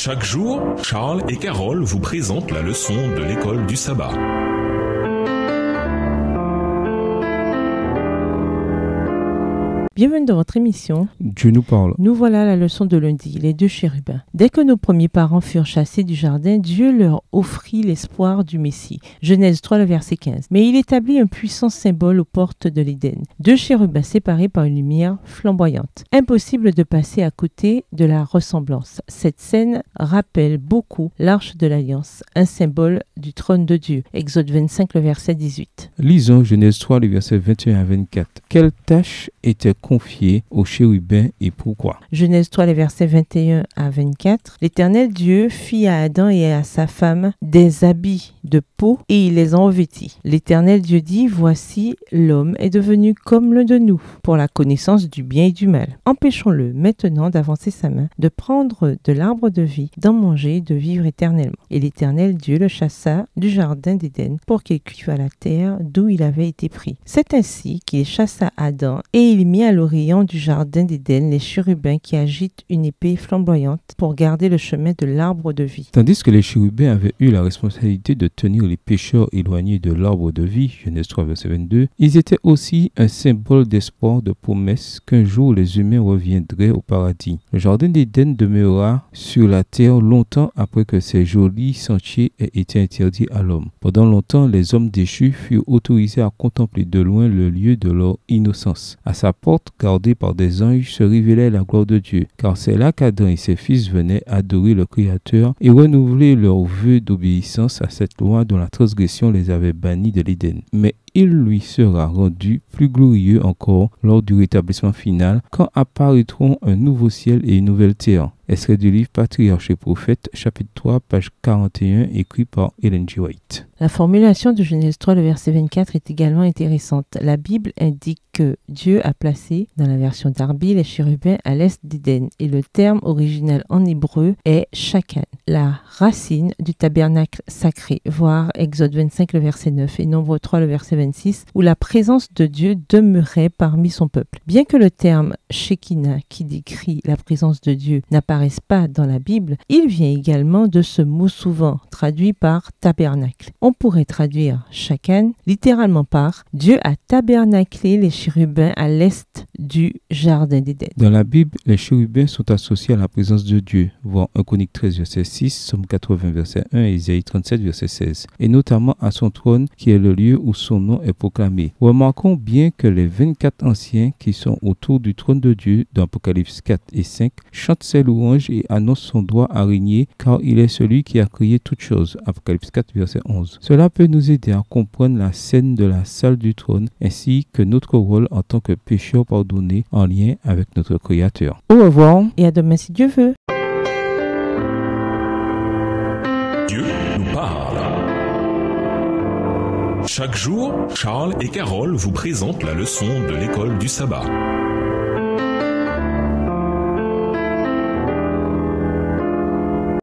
Chaque jour, Charles et Carole vous présentent la leçon de l'école du sabbat. Bienvenue dans votre émission. Dieu nous parle. Nous voilà à la leçon de lundi, les deux chérubins. Dès que nos premiers parents furent chassés du jardin, Dieu leur offrit l'espoir du Messie. Genèse 3, le verset 15. Mais il établit un puissant symbole aux portes de l'Éden. Deux chérubins séparés par une lumière flamboyante. Impossible de passer à côté de la ressemblance. Cette scène rappelle beaucoup l'Arche de l'Alliance, un symbole du trône de Dieu. Exode 25, le verset 18. Lisons Genèse 3, les versets 21 à 24. Quelle tâche était confiée aux chérubins et pourquoi? Genèse 3, les versets 21 à 24. L'Éternel Dieu fit à Adam et à sa femme des habits de peau et il les en vêtit. L'Éternel Dieu dit, voici, l'homme est devenu comme l'un de nous pour la connaissance du bien et du mal. Empêchons-le maintenant d'avancer sa main, de prendre de l'arbre de vie, d'en manger et de vivre éternellement. Et l'Éternel Dieu le chassa du jardin d'Éden pour qu'il cuive à la terre d'où il avait été pris. C'est ainsi qu'il chassa Adam et il mit à l'orient du jardin d'Éden les chérubins qui agitent une épée flamboyante pour garder le chemin de l'arbre de vie. Tandis que les chérubins avaient eu la responsabilité de tenir les pécheurs éloignés de l'arbre de vie, Genèse 3, verset 22, ils étaient aussi un symbole d'espoir, de promesse qu'un jour les humains reviendraient au paradis. Le jardin d'Éden demeura sur la terre longtemps après que ces jolis sentiers aient été interdits à l'homme. Pendant longtemps, les hommes déchus furent autorisés à contempler de loin le lieu de leur innocence. À sa porte, gardée par des anges, se révélait la gloire de Dieu, car c'est là qu'Adam et ses fils venaient adorer le Créateur et renouveler leur vœu d'obéissance à cette loi dont la transgression les avait bannis de l'Éden. Mais il lui sera rendu plus glorieux encore lors du rétablissement final, quand apparaîtront un nouveau ciel et une nouvelle terre. Extrait du livre Patriarches et Prophètes, chapitre 3, page 41, écrit par Ellen G. White. La formulation de Genèse 3, le verset 24 est également intéressante. La Bible indique que Dieu a placé, dans la version Darby, les chérubins à l'est d'Éden et le terme original en hébreu est shakan, la racine du tabernacle sacré, voir Exode 25, le verset 9 et Nombre 3, le verset 26, où la présence de Dieu demeurait parmi son peuple. Bien que le terme Shekinah, qui décrit la présence de Dieu, n'apparaisse pas dans la Bible, il vient également de ce mot souvent traduit par tabernacle. On pourrait traduire shakan littéralement par Dieu a tabernaclé les chérubins à l'est du jardin d'Éden. Dans la Bible, les chérubins sont associés à la présence de Dieu, voir 1 Chroniques 13, verset 6, Somme 80, verset 1 et Isaïe 37, verset 16, et notamment à son trône qui est le lieu où son nom est proclamé. Remarquons bien que les 24 anciens qui sont autour du trône de Dieu dans Apocalypse 4 et 5 chantent ses louanges et annoncent son droit à régner car il est celui qui a créé toutes choses. Apocalypse 4, verset 11. Cela peut nous aider à comprendre la scène de la salle du trône ainsi que notre rôle en tant que pécheurs pardonnés en lien avec notre Créateur. Au revoir et à demain si Dieu veut. Dieu nous parle. Chaque jour, Charles et Carole vous présentent la leçon de l'école du sabbat.